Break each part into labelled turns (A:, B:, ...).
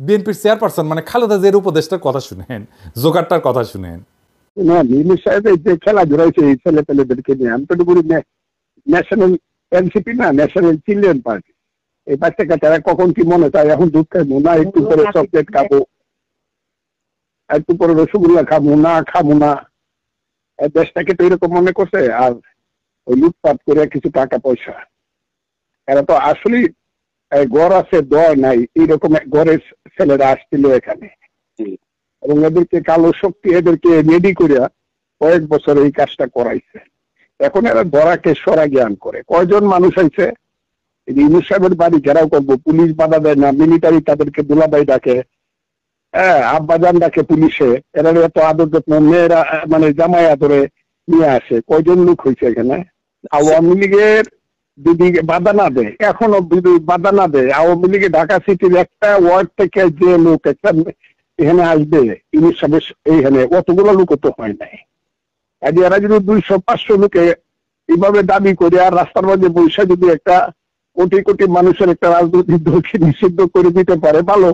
A: বিএনপির চেয়ারপারসন মানে খালেদা জিয়ার উপদেষ্টার কথা শুনেন, জোগাড়টার কথা শুনেন।
B: না মির্জা সাহেব যে খেলা ধরাইছে এই ছেলে পেলেদেরকে নিয়ে, আমি তো বলি ন্যাশনাল এনসিপি না, ন্যাশনাল চিলড্রেন পার্টি। এই বাচ্চা কাচ্চারা কখন কি মনে চায়, এখন দুধ খাবো না, একটু পরে চকলেট খাবো, একটু পরে রসগোল্লা খাবো না, খাবো না, দেশটাকে তো এরকম মনে করছে। আর ওই লুটপাট করে কিছু টাকা পয়সা, এরা তো আসলে গড় আছে দর নাই, এইরকম গড়ের ছেলেরা আসছিল এখানে, এবং এদেরকে কালো শক্তি এদেরকে রেডি করিয়া কয়েক বছর এই কাজটা করাইছে। এখন এরা ধরাকে সরা জ্ঞান করে। কয়জন মানুষ হয়েছে ইউনূস সাহেবের বাড়ি ঘেরাও করবো, পুলিশ বাধা দেয় না, মিলিটারি তাদেরকে দুলাভাই ডাকে, হ্যাঁ আব্বাজান ডাকে পুলিশে, এরা এত আদর যত্ন, মেয়েরা মানে জামাই আদরে নিয়ে আসে। কয়জন লোক হয়েছে এখানে? আওয়ামী লীগের যদি বাধা না দেয়, এখনো যদি বাধা না দেয়, আওয়ামী লীগের ঢাকা সিটির একটা ওয়ার্ড থেকে যে লোক একটা এখানে আসবে ইউনূস সাহেবের এইখানে, অতগুলো লোক তো হয় নাই। এরা যদি 200-500 লোকে এইভাবে দাবি করে আর রাস্তার মধ্যে বৈশা যদি একটা কোটি কোটি মানুষের একটা রাজনৈতিক দলকে নিষিদ্ধ করে দিতে পারে, ভালো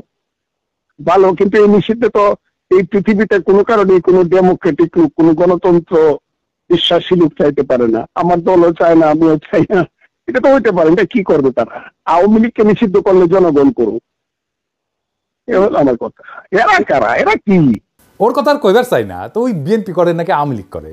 B: ভালো। কিন্তু এই নিষিদ্ধ তো এই পৃথিবীতে কোনো কারণে কোনো ডেমোক্রেটিক লোক, কোনো গণতন্ত্র বিশ্বাসী লোক চাইতে পারে না। আমার দলও চায় না, আমিও চাই না, এটা তো হইতে পারে। এটা কি করবে তারা? আওয়ামী লীগকে নিষিদ্ধ করলে জনগণ করুক, এ হলো আমার কথা। এরা কারা? এরা কি?
A: ওর কথা আর কইবার চাই না। তো ওই বিএনপি করে নাকি আওয়ামী লীগ করে?